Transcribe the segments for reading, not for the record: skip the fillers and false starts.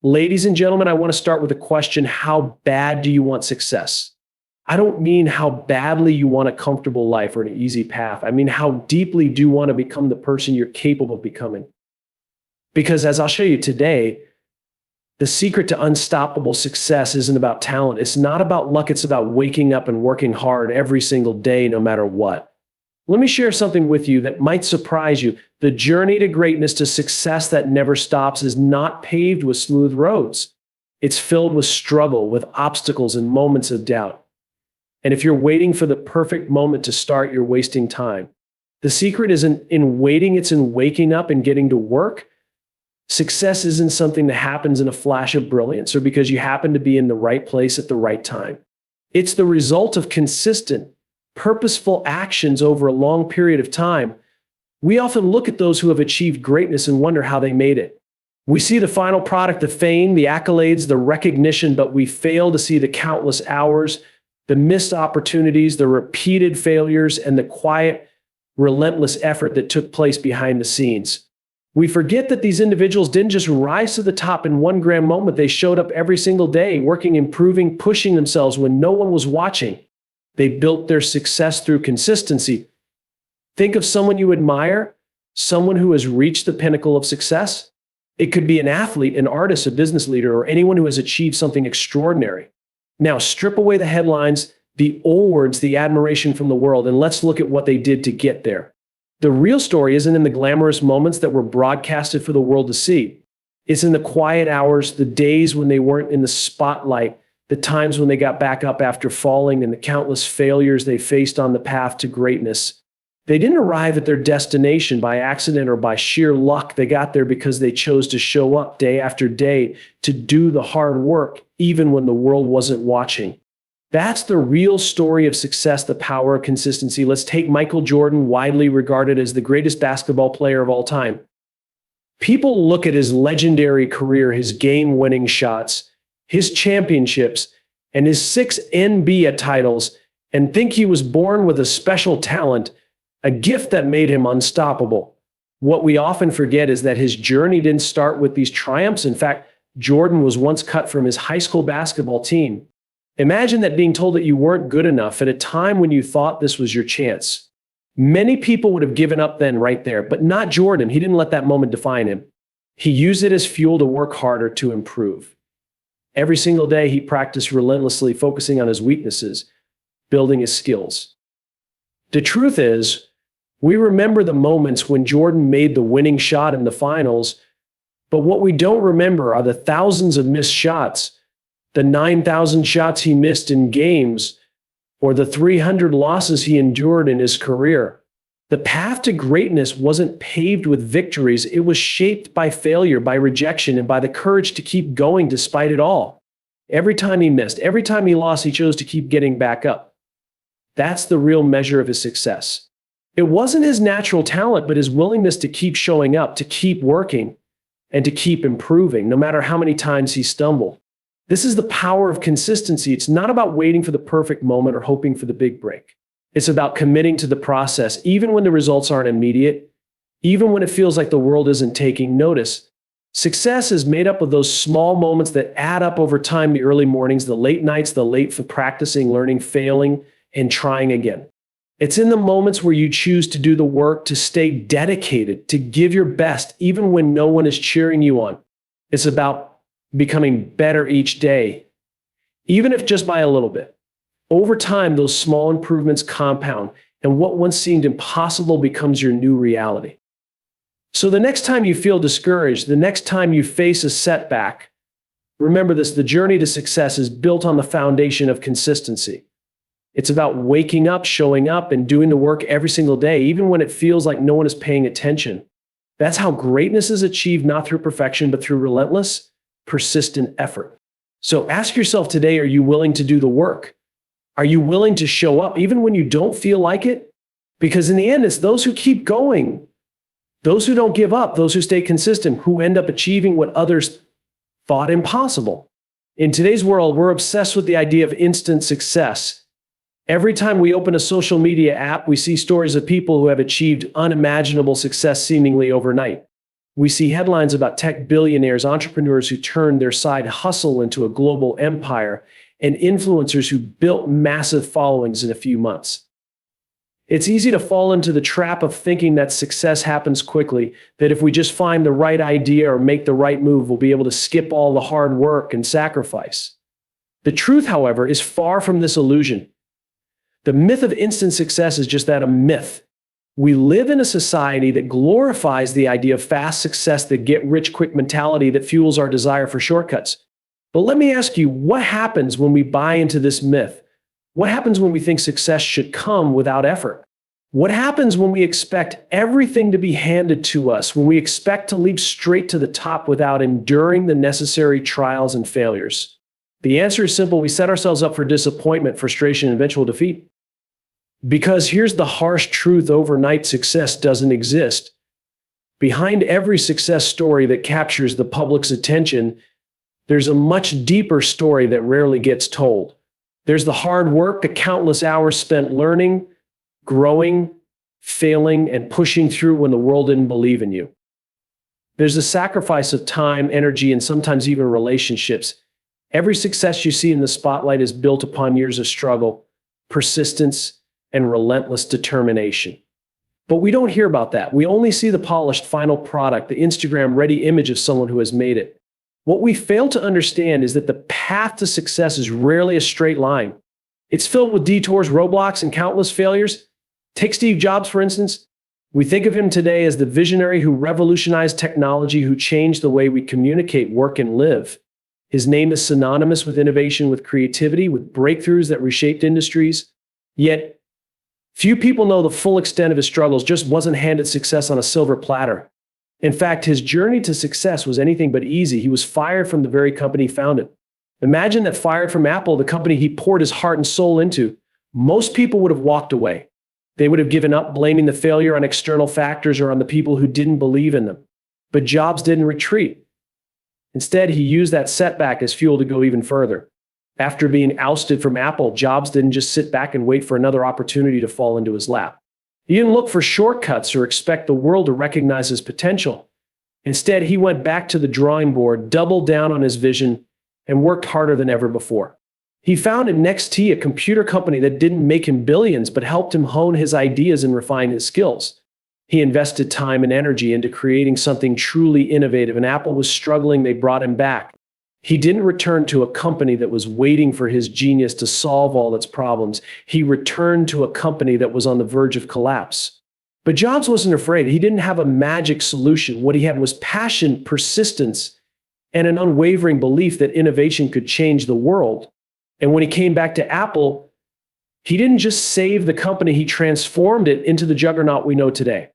Ladies and gentlemen, I want to start with a question. How bad do you want success? I don't mean how badly you want a comfortable life or an easy path. I mean, how deeply do you want to become the person you're capable of becoming? Because as I'll show you today, the secret to unstoppable success isn't about talent. It's not about luck. It's about waking up and working hard every single day, no matter what. Let me share something with you that might surprise you. The journey to greatness, to success that never stops, is not paved with smooth roads. It's filled with struggle, with obstacles and moments of doubt. And if you're waiting for the perfect moment to start, you're wasting time. The secret isn't in waiting, it's in waking up and getting to work. Success isn't something that happens in a flash of brilliance or because you happen to be in the right place at the right time. It's the result of consistent, purposeful actions over a long period of time. We often look at those who have achieved greatness and wonder how they made it. We see the final product, the fame, the accolades, the recognition, but we fail to see the countless hours, the missed opportunities, the repeated failures, and the quiet, relentless effort that took place behind the scenes. We forget that these individuals didn't just rise to the top in one grand moment. They showed up every single day, working, improving, pushing themselves when no one was watching. They built their success through consistency. Think of someone you admire, someone who has reached the pinnacle of success. It could be an athlete, an artist, a business leader, or anyone who has achieved something extraordinary. Now, strip away the headlines, the old words, the admiration from the world, and let's look at what they did to get there. The real story isn't in the glamorous moments that were broadcasted for the world to see. It's in the quiet hours, the days when they weren't in the spotlight, the times when they got back up after falling, and the countless failures they faced on the path to greatness. They didn't arrive at their destination by accident or by sheer luck. They got there because they chose to show up day after day, to do the hard work, even when the world wasn't watching. That's the real story of success, the power of consistency. Let's take Michael Jordan, widely regarded as the greatest basketball player of all time. People look at his legendary career, his game-winning shots, his championships, and his 6 NBA titles, and think he was born with a special talent, a gift that made him unstoppable. What we often forget is that his journey didn't start with these triumphs. In fact, Jordan was once cut from his high school basketball team. Imagine that, being told that you weren't good enough at a time when you thought this was your chance. Many people would have given up then, right there, but not Jordan. He didn't let that moment define him. He used it as fuel to work harder, to improve. Every single day, he practiced relentlessly, focusing on his weaknesses, building his skills. The truth is, we remember the moments when Jordan made the winning shot in the finals, but what we don't remember are the thousands of missed shots, the 9,000 shots he missed in games, or the 300 losses he endured in his career. The path to greatness wasn't paved with victories. It was shaped by failure, by rejection, and by the courage to keep going despite it all. Every time he missed, every time he lost, he chose to keep getting back up. That's the real measure of his success. It wasn't his natural talent, but his willingness to keep showing up, to keep working, and to keep improving, no matter how many times he stumbled. This is the power of consistency. It's not about waiting for the perfect moment or hoping for the big break. It's about committing to the process, even when the results aren't immediate, even when it feels like the world isn't taking notice. Success is made up of those small moments that add up over time: the early mornings, the late nights, the late for practicing, learning, failing, and trying again. It's in the moments where you choose to do the work, to stay dedicated, to give your best, even when no one is cheering you on. It's about becoming better each day, even if just by a little bit. Over time, those small improvements compound, and what once seemed impossible becomes your new reality. So the next time you feel discouraged, the next time you face a setback, remember this: the journey to success is built on the foundation of consistency. It's about waking up, showing up, and doing the work every single day, even when it feels like no one is paying attention. That's how greatness is achieved, not through perfection, but through relentless, persistent effort. So ask yourself today, are you willing to do the work? Are you willing to show up even when you don't feel like it? Because in the end, it's those who keep going, those who don't give up, those who stay consistent, who end up achieving what others thought impossible. In today's world, we're obsessed with the idea of instant success. Every time we open a social media app, we see stories of people who have achieved unimaginable success seemingly overnight. We see headlines about tech billionaires, entrepreneurs who turned their side hustle into a global empire, and influencers who built massive followings in a few months. It's easy to fall into the trap of thinking that success happens quickly, that if we just find the right idea or make the right move, we'll be able to skip all the hard work and sacrifice. The truth, however, is far from this illusion. The myth of instant success is just that, a myth. We live in a society that glorifies the idea of fast success, the get-rich-quick mentality that fuels our desire for shortcuts. But let me ask you, what happens when we buy into this myth? What happens when we think success should come without effort? What happens when we expect everything to be handed to us, when we expect to leap straight to the top without enduring the necessary trials and failures? The answer is simple. We set ourselves up for disappointment, frustration, and eventual defeat. Because here's the harsh truth: overnight success doesn't exist. Behind every success story that captures the public's attention, there's a much deeper story that rarely gets told. There's the hard work, the countless hours spent learning, growing, failing, and pushing through when the world didn't believe in you. There's the sacrifice of time, energy, and sometimes even relationships. Every success you see in the spotlight is built upon years of struggle, persistence, and relentless determination. But we don't hear about that. We only see the polished final product, the Instagram-ready image of someone who has made it. What we fail to understand is that the path to success is rarely a straight line. It's filled with detours, roadblocks, and countless failures. Take Steve Jobs, for instance. We think of him today as the visionary who revolutionized technology, who changed the way we communicate, work, and live. His name is synonymous with innovation, with creativity, with breakthroughs that reshaped industries. Yet, few people know the full extent of his struggles. Just wasn't handed success on a silver platter. In fact, his journey to success was anything but easy. He was fired from the very company he founded. Imagine that, fired from Apple, the company he poured his heart and soul into. Most people would have walked away. They would have given up, blaming the failure on external factors or on the people who didn't believe in them. But Jobs didn't retreat. Instead, he used that setback as fuel to go even further. After being ousted from Apple, Jobs didn't just sit back and wait for another opportunity to fall into his lap. He didn't look for shortcuts or expect the world to recognize his potential. Instead, he went back to the drawing board, doubled down on his vision, and worked harder than ever before. He founded NextT, a computer company that didn't make him billions, but helped him hone his ideas and refine his skills. He invested time and energy into creating something truly innovative, and Apple was struggling. They brought him back. He didn't return to a company that was waiting for his genius to solve all its problems. He returned to a company that was on the verge of collapse. But Jobs wasn't afraid. He didn't have a magic solution. What he had was passion, persistence, and an unwavering belief that innovation could change the world. And when he came back to Apple, he didn't just save the company, he transformed it into the juggernaut we know today.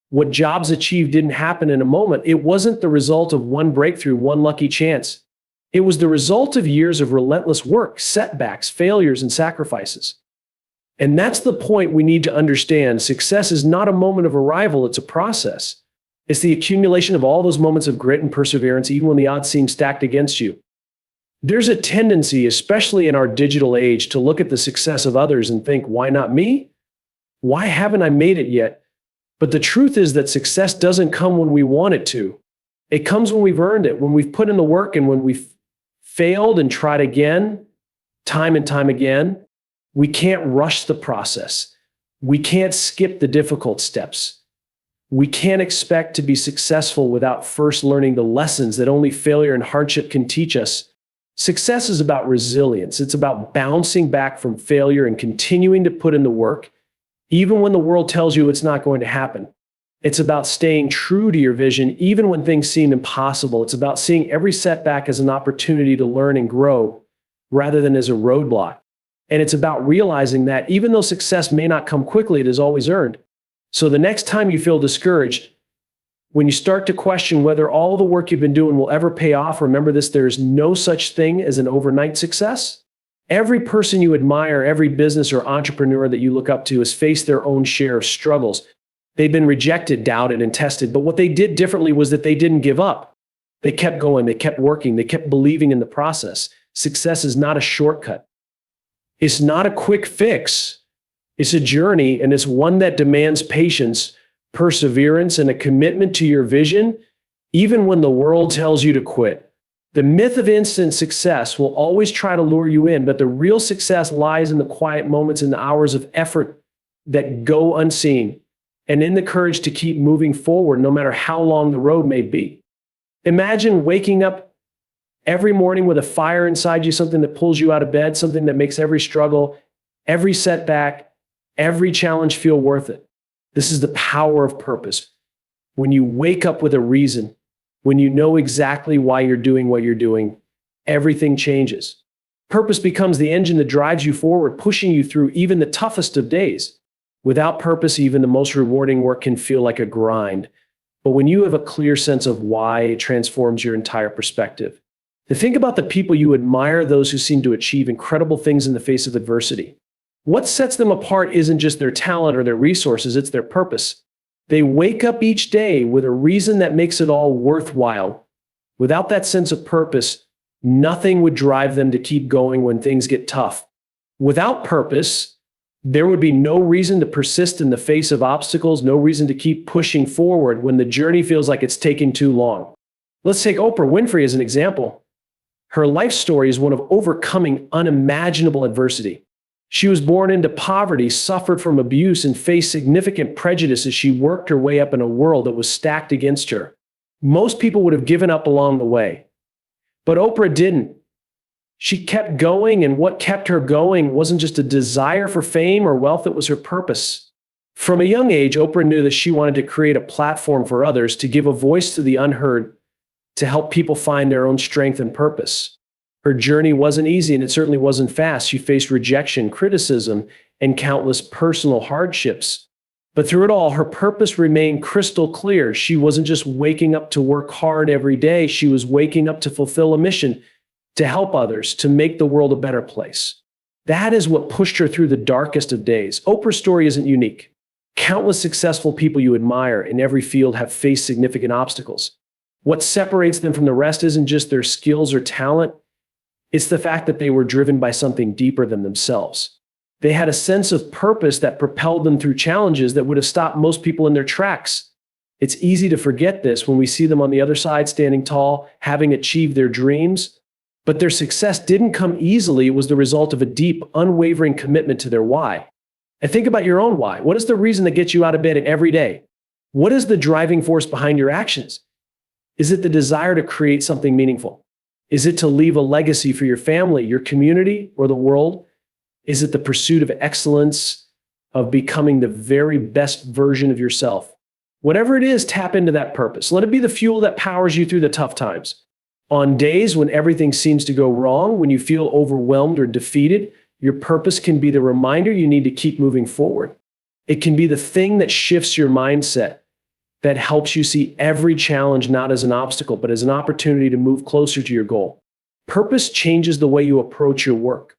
What Jobs achieved didn't happen in a moment. It wasn't the result of one breakthrough, one lucky chance. It was the result of years of relentless work, setbacks, failures, and sacrifices. And that's the point we need to understand. Success is not a moment of arrival, it's a process. It's the accumulation of all those moments of grit and perseverance, even when the odds seem stacked against you. There's a tendency, especially in our digital age, to look at the success of others and think, why not me? Why haven't I made it yet? But the truth is that success doesn't come when we want it to. It comes when we've earned it, when we've put in the work, and when we've failed and tried again, time and time again. We can't rush the process. We can't skip the difficult steps. We can't expect to be successful without first learning the lessons that only failure and hardship can teach us. Success is about resilience. It's about bouncing back from failure and continuing to put in the work, even when the world tells you it's not going to happen. It's about staying true to your vision, even when things seem impossible. It's about seeing every setback as an opportunity to learn and grow, rather than as a roadblock. And it's about realizing that even though success may not come quickly, it is always earned. So the next time you feel discouraged, when you start to question whether all the work you've been doing will ever pay off, remember this: there is no such thing as an overnight success. Every person you admire, every business or entrepreneur that you look up to has faced their own share of struggles. They've been rejected, doubted, and tested, but what they did differently was that they didn't give up. They kept going, they kept working, they kept believing in the process. Success is not a shortcut. It's not a quick fix. It's a journey, and it's one that demands patience, perseverance, and a commitment to your vision, even when the world tells you to quit. The myth of instant success will always try to lure you in, but the real success lies in the quiet moments and the hours of effort that go unseen, and in the courage to keep moving forward no matter how long the road may be. Imagine waking up every morning with a fire inside you, something that pulls you out of bed, something that makes every struggle, every setback, every challenge feel worth it. This is the power of purpose. When you wake up with a reason, when you know exactly why you're doing what you're doing, everything changes. Purpose becomes the engine that drives you forward, pushing you through even the toughest of days. Without purpose, even the most rewarding work can feel like a grind. But when you have a clear sense of why, it transforms your entire perspective. To think about the people you admire, those who seem to achieve incredible things in the face of adversity. What sets them apart isn't just their talent or their resources, it's their purpose. They wake up each day with a reason that makes it all worthwhile. Without that sense of purpose, nothing would drive them to keep going when things get tough. Without purpose, there would be no reason to persist in the face of obstacles, no reason to keep pushing forward when the journey feels like it's taking too long. Let's take Oprah Winfrey as an example. Her life story is one of overcoming unimaginable adversity. She was born into poverty, suffered from abuse, and faced significant prejudice as she worked her way up in a world that was stacked against her. Most people would have given up along the way, but Oprah didn't. She kept going, and what kept her going wasn't just a desire for fame or wealth, it was her purpose. From a young age, Oprah knew that she wanted to create a platform for others, to give a voice to the unheard, to help people find their own strength and purpose. Her journey wasn't easy, and it certainly wasn't fast. She faced rejection, criticism, and countless personal hardships. But through it all, her purpose remained crystal clear. She wasn't just waking up to work hard every day. She was waking up to fulfill a mission, to help others, to make the world a better place. That is what pushed her through the darkest of days. Oprah's story isn't unique. Countless successful people you admire in every field have faced significant obstacles. What separates them from the rest isn't just their skills or talent. It's the fact that they were driven by something deeper than themselves. They had a sense of purpose that propelled them through challenges that would have stopped most people in their tracks. It's easy to forget this when we see them on the other side, standing tall, having achieved their dreams. But their success didn't come easily. It was the result of a deep, unwavering commitment to their why. And think about your own why. What is the reason that gets you out of bed every day? What is the driving force behind your actions? Is it the desire to create something meaningful? Is it to leave a legacy for your family, your community, or the world? Is it the pursuit of excellence, of becoming the very best version of yourself? Whatever it is, tap into that purpose. Let it be the fuel that powers you through the tough times. On days when everything seems to go wrong, when you feel overwhelmed or defeated, your purpose can be the reminder you need to keep moving forward. It can be the thing that shifts your mindset, that helps you see every challenge not as an obstacle, but as an opportunity to move closer to your goal. Purpose changes the way you approach your work.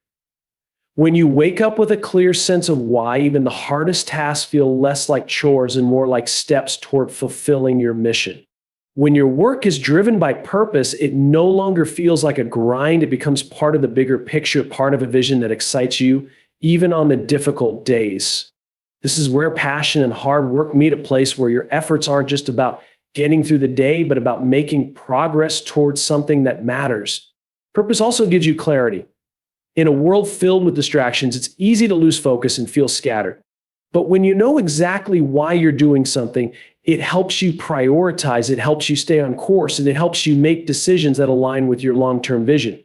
When you wake up with a clear sense of why, even the hardest tasks feel less like chores and more like steps toward fulfilling your mission. When your work is driven by purpose, it no longer feels like a grind. It becomes part of the bigger picture, part of a vision that excites you, even on the difficult days. This is where passion and hard work meet, a place where your efforts aren't just about getting through the day, but about making progress towards something that matters. Purpose also gives you clarity. In a world filled with distractions, it's easy to lose focus and feel scattered. But when you know exactly why you're doing something, it helps you prioritize, it helps you stay on course, and it helps you make decisions that align with your long-term vision.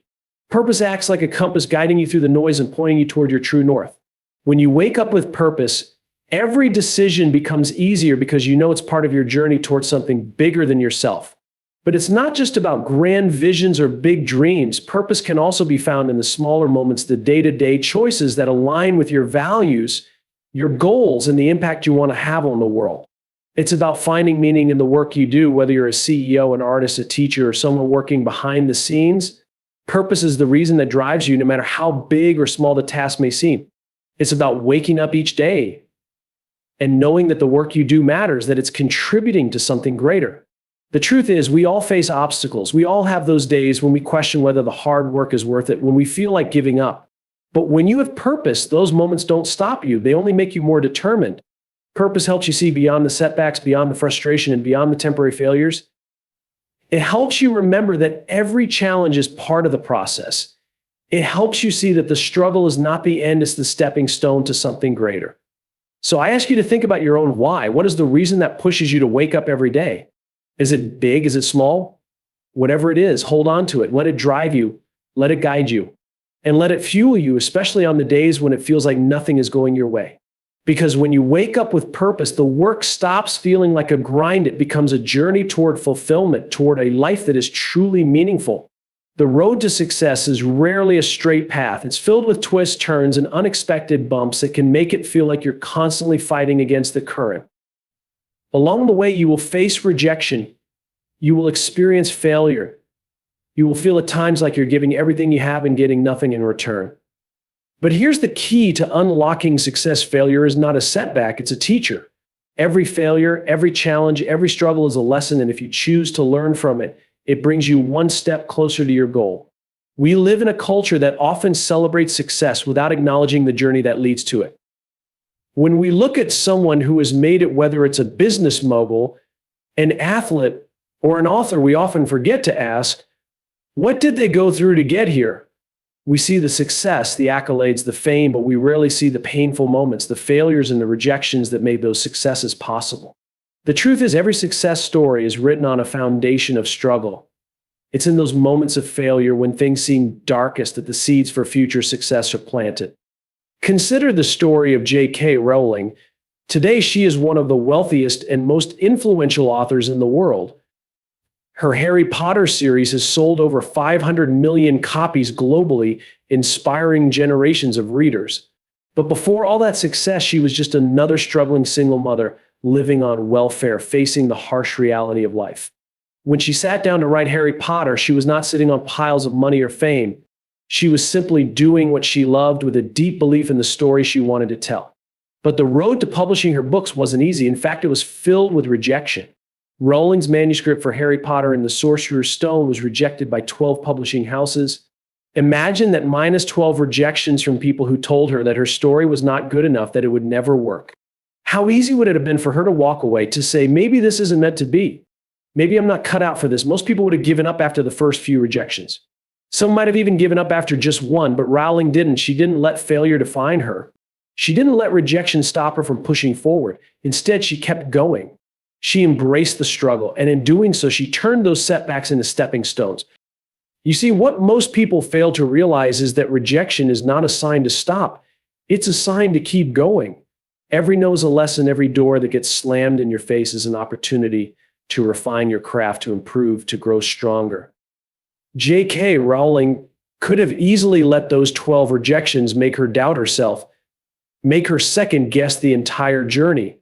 Purpose acts like a compass, guiding you through the noise and pointing you toward your true north. When you wake up with purpose, every decision becomes easier because you know it's part of your journey towards something bigger than yourself. But it's not just about grand visions or big dreams. Purpose can also be found in the smaller moments, the day-to-day choices that align with your values, your goals, and the impact you want to have on the world. It's about finding meaning in the work you do, whether you're a CEO, an artist, a teacher, or someone working behind the scenes. Purpose is the reason that drives you, no matter how big or small the task may seem. It's about waking up each day and knowing that the work you do matters, that it's contributing to something greater. The truth is, we all face obstacles. We all have those days when we question whether the hard work is worth it, when we feel like giving up. But when you have purpose, those moments don't stop you. They only make you more determined. Purpose helps you see beyond the setbacks, beyond the frustration, and beyond the temporary failures. It helps you remember that every challenge is part of the process. It helps you see that the struggle is not the end, it's the stepping stone to something greater. So I ask you to think about your own why. What is the reason that pushes you to wake up every day? Is it big? Is it small? Whatever it is, hold on to it. Let it drive you. Let it guide you. And let it fuel you, especially on the days when it feels like nothing is going your way. Because when you wake up with purpose, the work stops feeling like a grind. It becomes a journey toward fulfillment, toward a life that is truly meaningful. The road to success is rarely a straight path. It's filled with twists, turns, and unexpected bumps that can make it feel like you're constantly fighting against the current. Along the way, you will face rejection. You will experience failure. You will feel at times like you're giving everything you have and getting nothing in return. But here's the key to unlocking success. Failure is not a setback, it's a teacher. Every failure, every challenge, every struggle is a lesson, and if you choose to learn from it, it brings you one step closer to your goal. We live in a culture that often celebrates success without acknowledging the journey that leads to it. When we look at someone who has made it, whether it's a business mogul, an athlete, or an author, we often forget to ask, what did they go through to get here? We see the success, the accolades, the fame, but we rarely see the painful moments, the failures and the rejections that made those successes possible. The truth is, every success story is written on a foundation of struggle. It's in those moments of failure when things seem darkest that the seeds for future success are planted. Consider the story of J.K. Rowling. Today, she is one of the wealthiest and most influential authors in the world. Her Harry Potter series has sold over 500 million copies globally, inspiring generations of readers. But before all that success, she was just another struggling single mother living on welfare, facing the harsh reality of life. When she sat down to write Harry Potter, she was not sitting on piles of money or fame. She was simply doing what she loved with a deep belief in the story she wanted to tell. But the road to publishing her books wasn't easy. In fact, it was filled with rejection. Rowling's manuscript for Harry Potter and the Sorcerer's Stone was rejected by 12 publishing houses. Imagine that minus 12 rejections from people who told her that her story was not good enough, that it would never work. How easy would it have been for her to walk away, to say, maybe this isn't meant to be. Maybe I'm not cut out for this. Most people would have given up after the first few rejections. Some might have even given up after just one, but Rowling didn't. She didn't let failure define her. She didn't let rejection stop her from pushing forward. Instead, she kept going. She embraced the struggle, and in doing so, she turned those setbacks into stepping stones. You see, what most people fail to realize is that rejection is not a sign to stop. It's a sign to keep going. Every no is a lesson. Every door that gets slammed in your face is an opportunity to refine your craft, to improve, to grow stronger. J.K. Rowling could have easily let those 12 rejections make her doubt herself, make her second guess the entire journey.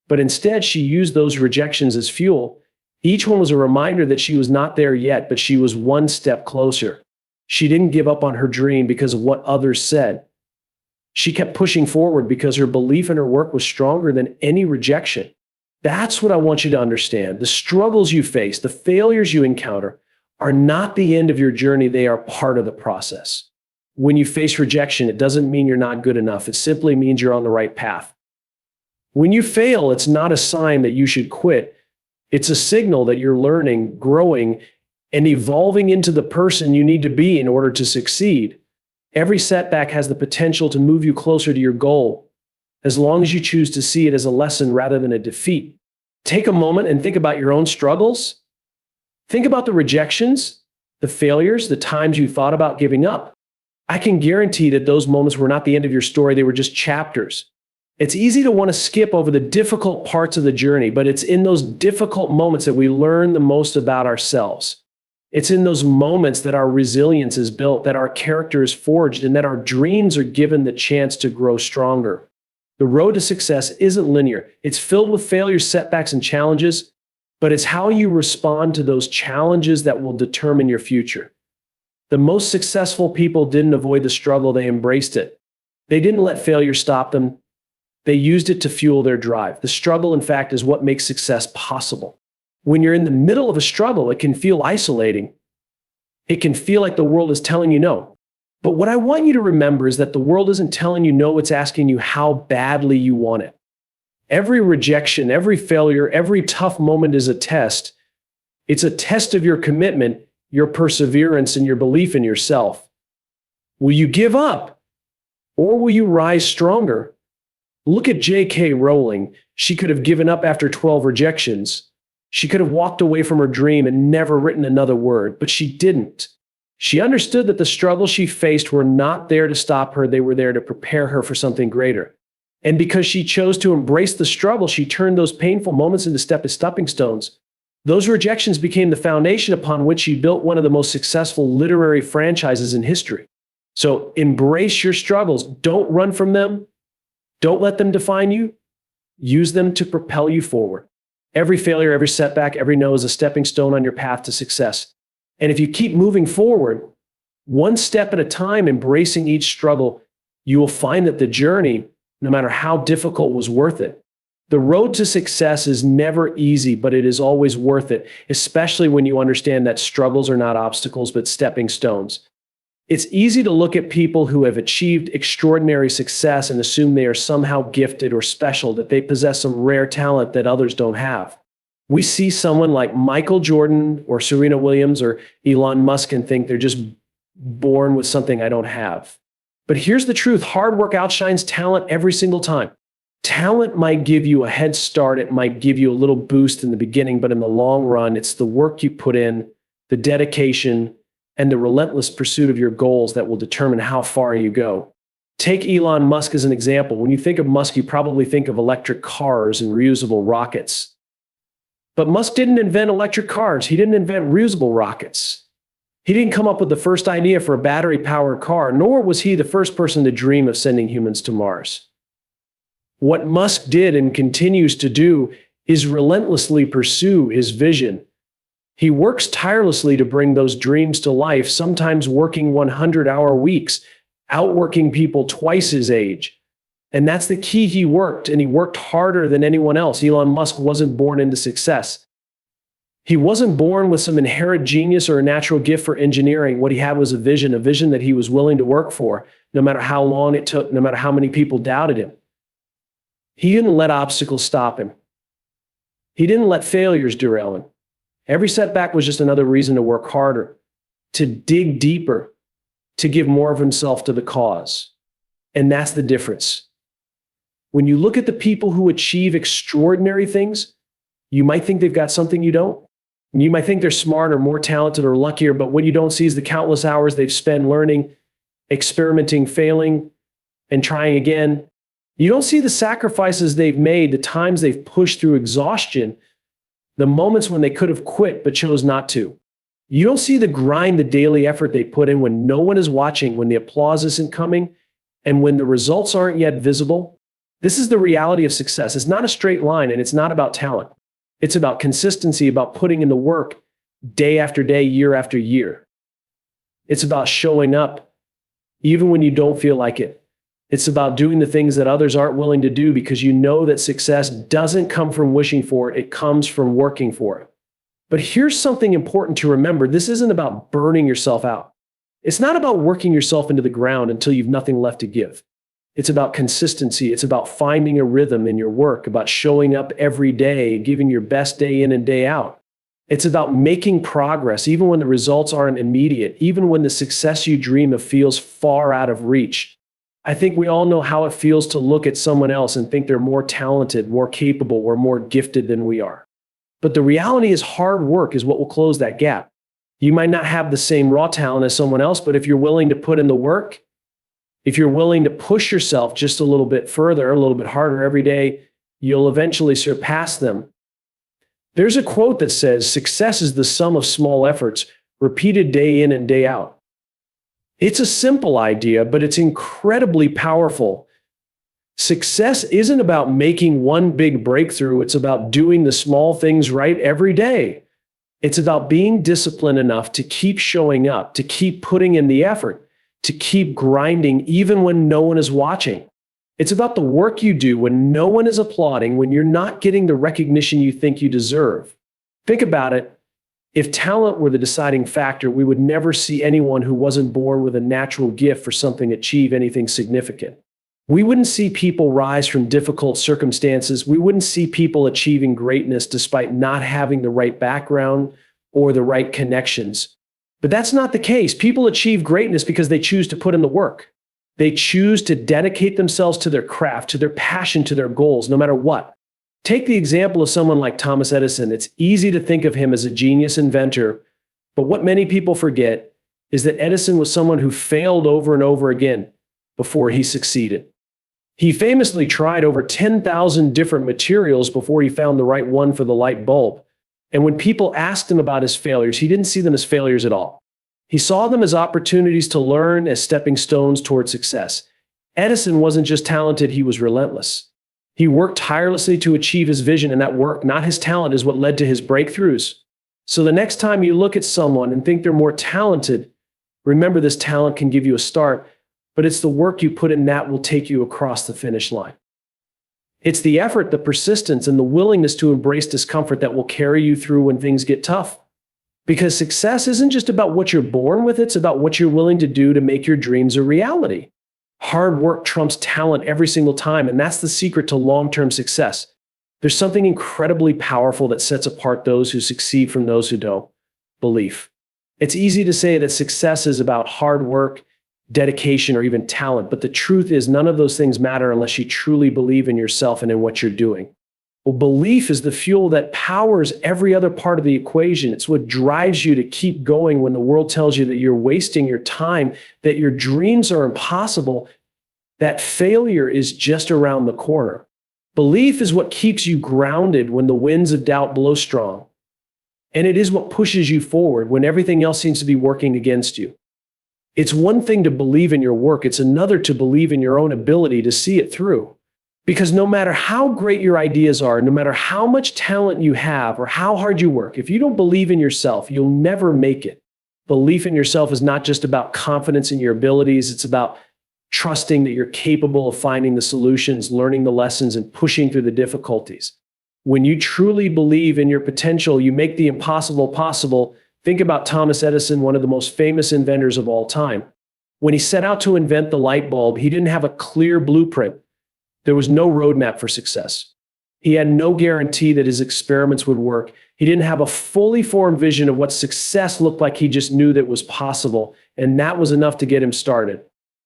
But instead, she used those rejections as fuel. Each one was a reminder that she was not there yet, but she was one step closer. She didn't give up on her dream because of what others said. She kept pushing forward because her belief in her work was stronger than any rejection. That's what I want you to understand. The struggles you face, the failures you encounter, are not the end of your journey. They are part of the process. When you face rejection, it doesn't mean you're not good enough. It simply means you're on the right path. When you fail, it's not a sign that you should quit. It's a signal that you're learning, growing, and evolving into the person you need to be in order to succeed. Every setback has the potential to move you closer to your goal, as long as you choose to see it as a lesson rather than a defeat. Take a moment and think about your own struggles. Think about the rejections, the failures, the times you thought about giving up. I can guarantee that those moments were not the end of your story. They were just chapters. It's easy to want to skip over the difficult parts of the journey, but it's in those difficult moments that we learn the most about ourselves. It's in those moments that our resilience is built, that our character is forged, and that our dreams are given the chance to grow stronger. The road to success isn't linear. It's filled with failures, setbacks, and challenges, but it's how you respond to those challenges that will determine your future. The most successful people didn't avoid the struggle, they embraced it. They didn't let failure stop them. They used it to fuel their drive. The struggle, in fact, is what makes success possible. When you're in the middle of a struggle, it can feel isolating. It can feel like the world is telling you no. But what I want you to remember is that the world isn't telling you no, it's asking you how badly you want it. Every rejection, every failure, every tough moment is a test. It's a test of your commitment, your perseverance, and your belief in yourself. Will you give up, or will you rise stronger? Look at J.K. Rowling. She could have given up after 12 rejections. She could have walked away from her dream and never written another word, but she didn't. She understood that the struggles she faced were not there to stop her, they were there to prepare her for something greater. And because she chose to embrace the struggle, she turned those painful moments into stepping stones. Those rejections became the foundation upon which she built one of the most successful literary franchises in history. So embrace your struggles. Don't run from them. Don't let them define you. Use them to propel you forward. Every failure, every setback, every no is a stepping stone on your path to success. And if you keep moving forward, one step at a time, embracing each struggle, you will find that the journey, no matter how difficult, was worth it. The road to success is never easy, but it is always worth it, especially when you understand that struggles are not obstacles, but stepping stones. It's easy to look at people who have achieved extraordinary success and assume they are somehow gifted or special, that they possess some rare talent that others don't have. We see someone like Michael Jordan or Serena Williams or Elon Musk and think they're just born with something I don't have. But here's the truth. Hard work outshines talent every single time. Talent might give you a head start. It might give you a little boost in the beginning, but in the long run, it's the work you put in, the dedication, and the relentless pursuit of your goals that will determine how far you go. Take Elon Musk as an example. When you think of Musk, you probably think of electric cars and reusable rockets. But Musk didn't invent electric cars. He didn't invent reusable rockets. He didn't come up with the first idea for a battery-powered car, nor was he the first person to dream of sending humans to Mars. What Musk did and continues to do is relentlessly pursue his vision. He works tirelessly to bring those dreams to life, sometimes working 100-hour weeks, outworking people twice his age. And that's the key. He worked, and he worked harder than anyone else. Elon Musk wasn't born into success. He wasn't born with some inherent genius or a natural gift for engineering. What he had was a vision that he was willing to work for, no matter how long it took, no matter how many people doubted him. He didn't let obstacles stop him. He didn't let failures derail him. Every setback was just another reason to work harder, to dig deeper, to give more of himself to the cause. And that's the difference. When you look at the people who achieve extraordinary things, you might think they've got something you don't. You might think they're smarter, more talented, or luckier, but what you don't see is the countless hours they've spent learning, experimenting, failing, and trying again. You don't see the sacrifices they've made, the times they've pushed through exhaustion, the moments when they could have quit but chose not to. You don't see the grind, the daily effort they put in when no one is watching, when the applause isn't coming, and when the results aren't yet visible. This is the reality of success. It's not a straight line, and it's not about talent. It's about consistency, about putting in the work day after day, year after year. It's about showing up even when you don't feel like it. It's about doing the things that others aren't willing to do, because you know that success doesn't come from wishing for it. It comes from working for it. But here's something important to remember. This isn't about burning yourself out. It's not about working yourself into the ground until you've nothing left to give. It's about consistency. It's about finding a rhythm in your work, about showing up every day, giving your best day in and day out. It's about making progress, even when the results aren't immediate, even when the success you dream of feels far out of reach. I think we all know how it feels to look at someone else and think they're more talented, more capable, or more gifted than we are. But the reality is hard work is what will close that gap. You might not have the same raw talent as someone else, but if you're willing to put in the work, if you're willing to push yourself just a little bit further, a little bit harder every day, you'll eventually surpass them. There's a quote that says, "Success is the sum of small efforts, repeated day in and day out." It's a simple idea, but it's incredibly powerful. Success isn't about making one big breakthrough. It's about doing the small things right every day. It's about being disciplined enough to keep showing up, to keep putting in the effort, to keep grinding even when no one is watching. It's about the work you do when no one is applauding, when you're not getting the recognition you think you deserve. Think about it. If talent were the deciding factor, we would never see anyone who wasn't born with a natural gift for something achieve anything significant. We wouldn't see people rise from difficult circumstances. We wouldn't see people achieving greatness despite not having the right background or the right connections. But that's not the case. People achieve greatness because they choose to put in the work. They choose to dedicate themselves to their craft, to their passion, to their goals, no matter what. Take the example of someone like Thomas Edison. It's easy to think of him as a genius inventor, but what many people forget is that Edison was someone who failed over and over again before he succeeded. He famously tried over 10,000 different materials before he found the right one for the light bulb. And when people asked him about his failures, he didn't see them as failures at all. He saw them as opportunities to learn, as stepping stones toward success. Edison wasn't just talented, he was relentless. He worked tirelessly to achieve his vision, and that work, not his talent, is what led to his breakthroughs. So the next time you look at someone and think they're more talented, remember this talent can give you a start, but it's the work you put in that will take you across the finish line. It's the effort, the persistence, and the willingness to embrace discomfort that will carry you through when things get tough. Because success isn't just about what you're born with, it's about what you're willing to do to make your dreams a reality. Hard work trumps talent every single time, and that's the secret to long-term success. There's something incredibly powerful that sets apart those who succeed from those who don't: belief. It's easy to say that success is about hard work, dedication, or even talent, but the truth is none of those things matter unless you truly believe in yourself and in what you're doing. Well, belief is the fuel that powers every other part of the equation. It's what drives you to keep going when the world tells you that you're wasting your time, that your dreams are impossible, that failure is just around the corner. Belief is what keeps you grounded when the winds of doubt blow strong. And it is what pushes you forward when everything else seems to be working against you. It's one thing to believe in your work, it's another to believe in your own ability to see it through. Because no matter how great your ideas are, no matter how much talent you have or how hard you work, if you don't believe in yourself, you'll never make it. Belief in yourself is not just about confidence in your abilities, it's about trusting that you're capable of finding the solutions, learning the lessons, and pushing through the difficulties. When you truly believe in your potential, you make the impossible possible. Think about Thomas Edison, one of the most famous inventors of all time. When he set out to invent the light bulb, he didn't have a clear blueprint. There was no roadmap for success. He had no guarantee that his experiments would work. He didn't have a fully formed vision of what success looked like. He just knew that it was possible, and that was enough to get him started.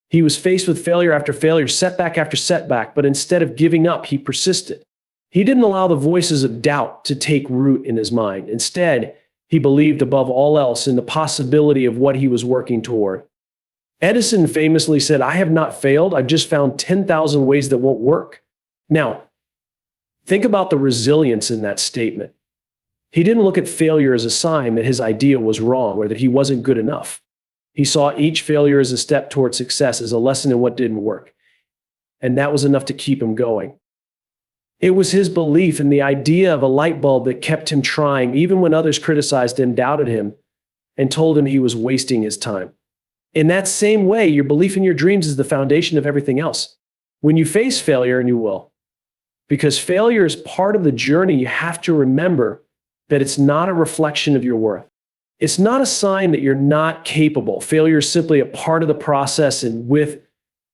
He was faced with failure after failure, setback after setback, but instead of giving up, he persisted. He didn't allow the voices of doubt to take root in his mind. Instead, he believed above all else in the possibility of what he was working toward. Edison famously said, "I have not failed, I've just found 10,000 ways that won't work." Now, think about the resilience in that statement. He didn't look at failure as a sign that his idea was wrong or that he wasn't good enough. He saw each failure as a step toward success, as a lesson in what didn't work. And that was enough to keep him going. It was his belief in the idea of a light bulb that kept him trying, even when others criticized him, doubted him, and told him he was wasting his time. In that same way, your belief in your dreams is the foundation of everything else. When you face failure, and you will, because failure is part of the journey, you have to remember that it's not a reflection of your worth. It's not a sign that you're not capable. Failure is simply a part of the process, and with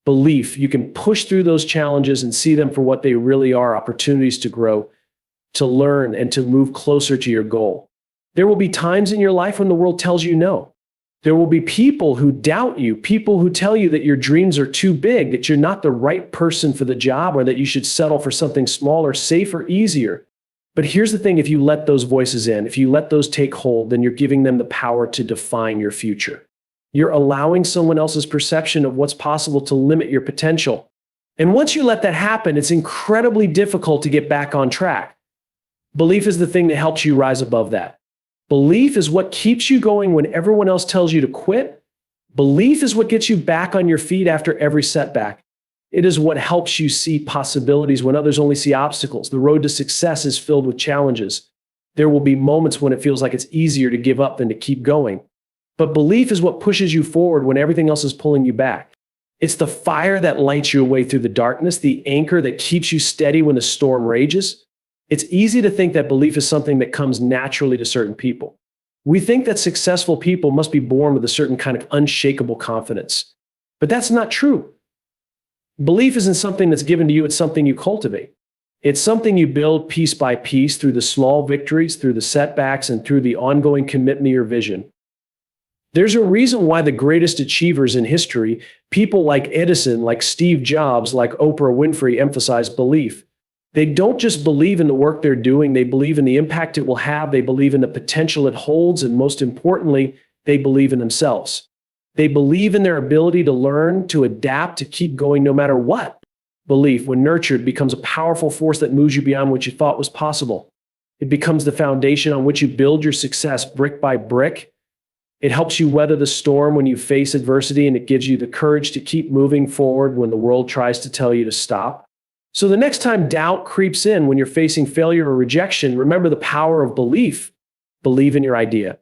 belief, you can push through those challenges and see them for what they really are: opportunities to grow, to learn, and to move closer to your goal. There will be times in your life when the world tells you no. There will be people who doubt you, people who tell you that your dreams are too big, that you're not the right person for the job, or that you should settle for something smaller, safer, easier. But here's the thing: if you let those voices in, if you let those take hold, then you're giving them the power to define your future. You're allowing someone else's perception of what's possible to limit your potential. And once you let that happen, it's incredibly difficult to get back on track. Belief is the thing that helps you rise above that. Belief is what keeps you going when everyone else tells you to quit. Belief is what gets you back on your feet after every setback. It is what helps you see possibilities when others only see obstacles. The road to success is filled with challenges. There will be moments when it feels like it's easier to give up than to keep going. But belief is what pushes you forward when everything else is pulling you back. It's the fire that lights your way through the darkness, the anchor that keeps you steady when the storm rages. It's easy to think that belief is something that comes naturally to certain people. We think that successful people must be born with a certain kind of unshakable confidence. But that's not true. Belief isn't something that's given to you, it's something you cultivate. It's something you build piece by piece through the small victories, through the setbacks, and through the ongoing commitment to your vision. There's a reason why the greatest achievers in history, people like Edison, like Steve Jobs, like Oprah Winfrey, emphasize belief. They don't just believe in the work they're doing, they believe in the impact it will have, they believe in the potential it holds, and most importantly, they believe in themselves. They believe in their ability to learn, to adapt, to keep going no matter what. Belief, when nurtured, becomes a powerful force that moves you beyond what you thought was possible. It becomes the foundation on which you build your success brick by brick. It helps you weather the storm when you face adversity, and it gives you the courage to keep moving forward when the world tries to tell you to stop. So the next time doubt creeps in when you're facing failure or rejection, remember the power of belief. Believe in your idea.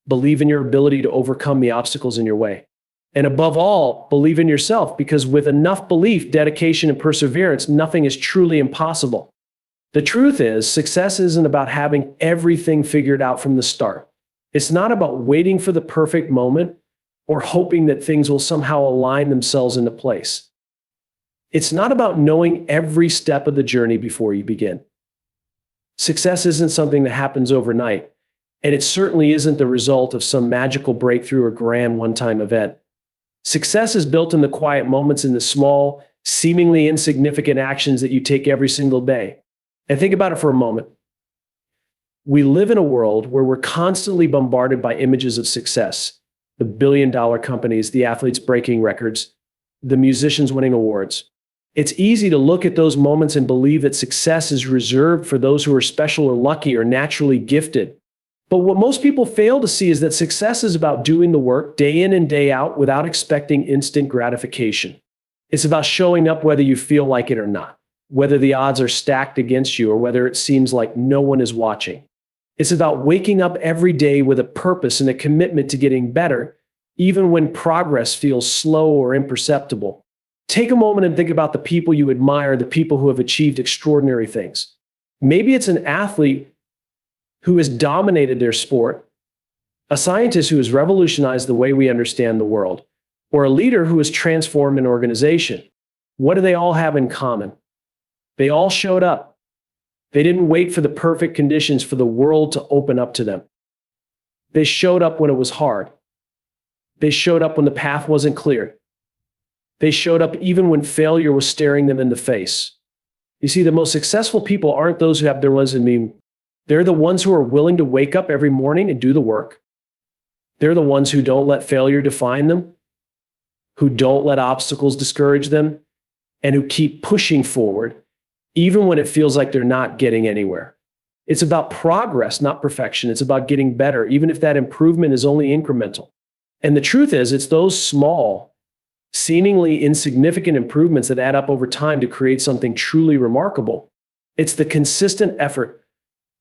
Believe in your ability to overcome the obstacles in your way. And above all, believe in yourself, because with enough belief, dedication, and perseverance, nothing is truly impossible. The truth is, success isn't about having everything figured out from the start. It's not about waiting for the perfect moment or hoping that things will somehow align themselves into place. It's not about knowing every step of the journey before you begin. Success isn't something that happens overnight, and it certainly isn't the result of some magical breakthrough or grand one-time event. Success is built in the quiet moments, in the small, seemingly insignificant actions that you take every single day. And think about it for a moment. We live in a world where we're constantly bombarded by images of success. The billion-dollar companies, the athletes breaking records, the musicians winning awards. It's easy to look at those moments and believe that success is reserved for those who are special or lucky or naturally gifted. But what most people fail to see is that success is about doing the work day in and day out without expecting instant gratification. It's about showing up whether you feel like it or not, whether the odds are stacked against you or whether it seems like no one is watching. It's about waking up every day with a purpose and a commitment to getting better, even when progress feels slow or imperceptible. Take a moment and think about the people you admire, the people who have achieved extraordinary things. Maybe it's an athlete who has dominated their sport, a scientist who has revolutionized the way we understand the world, or a leader who has transformed an organization. What do they all have in common? They all showed up. They didn't wait for the perfect conditions for the world to open up to them. They showed up when it was hard. They showed up when the path wasn't clear. They showed up even when failure was staring them in the face. You see, the most successful people aren't those who have their ones in me. They're the ones who are willing to wake up every morning and do the work. They're the ones who don't let failure define them, who don't let obstacles discourage them, and who keep pushing forward, even when it feels like they're not getting anywhere. It's about progress, not perfection. It's about getting better, even if that improvement is only incremental. And the truth is, it's those small, seemingly insignificant improvements that add up over time to create something truly remarkable. It's the consistent effort,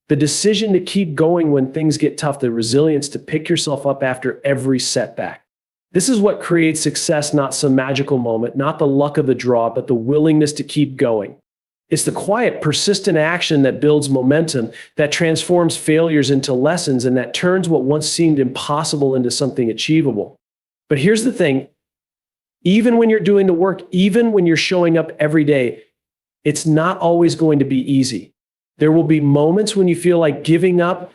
the decision to keep going when things get tough, the resilience to pick yourself up after every setback. This is what creates success, not some magical moment, not the luck of the draw, but the willingness to keep going. It's the quiet, persistent action that builds momentum, that transforms failures into lessons, and that turns what once seemed impossible into something achievable. But here's the thing. Even when you're doing the work, even when you're showing up every day, it's not always going to be easy. There will be moments when you feel like giving up.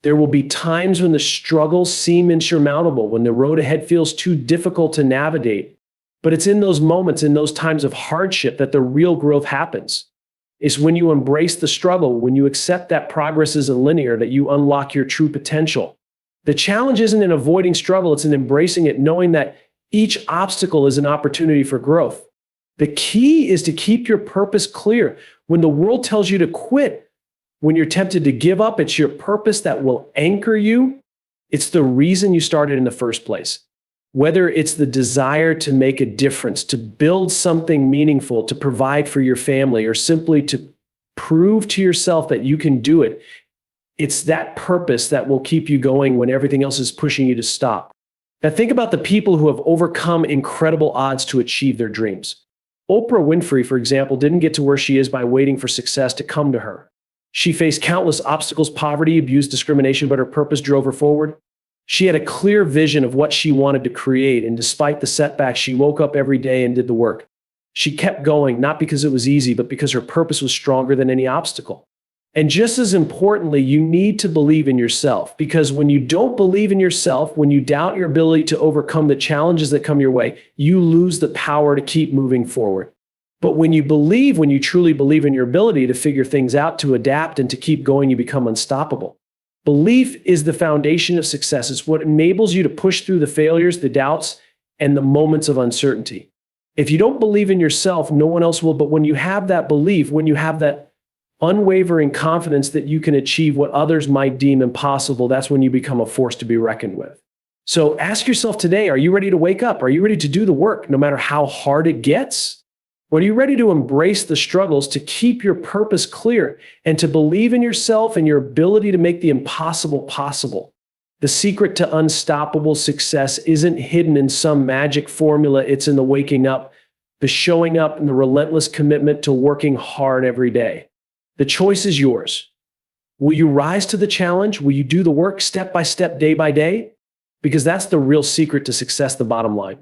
There will be times when the struggles seem insurmountable, when the road ahead feels too difficult to navigate. But it's in those moments, in those times of hardship, that the real growth happens. It's when you embrace the struggle, when you accept that progress isn't linear, that you unlock your true potential. The challenge isn't in avoiding struggle, it's in embracing it, knowing that each obstacle is an opportunity for growth. The key is to keep your purpose clear. When the world tells you to quit, when you're tempted to give up, it's your purpose that will anchor you. It's the reason you started in the first place. Whether it's the desire to make a difference, to build something meaningful, to provide for your family, or simply to prove to yourself that you can do it, it's that purpose that will keep you going when everything else is pushing you to stop. Now think about the people who have overcome incredible odds to achieve their dreams. Oprah Winfrey, for example, didn't get to where she is by waiting for success to come to her. She faced countless obstacles, poverty, abuse, discrimination, but her purpose drove her forward. She had a clear vision of what she wanted to create, and despite the setbacks, she woke up every day and did the work. She kept going, not because it was easy, but because her purpose was stronger than any obstacle. And just as importantly, you need to believe in yourself, because when you don't believe in yourself, when you doubt your ability to overcome the challenges that come your way, you lose the power to keep moving forward. But when you truly believe in your ability to figure things out, to adapt, and to keep going, you become unstoppable. Belief is the foundation of success. It's what enables you to push through the failures, the doubts, and the moments of uncertainty. If you don't believe in yourself, no one else will. But when you have that belief, when you have that unwavering confidence that you can achieve what others might deem impossible, that's when you become a force to be reckoned with. So ask yourself today, are you ready to wake up? Are you ready to do the work no matter how hard it gets? Or are you ready to embrace the struggles, to keep your purpose clear, and to believe in yourself and your ability to make the impossible possible? The secret to unstoppable success isn't hidden in some magic formula. It's in the waking up, the showing up, and the relentless commitment to working hard every day. The choice is yours. Will you rise to the challenge? Will you do the work step by step, day by day? Because that's the real secret to success, the bottom line.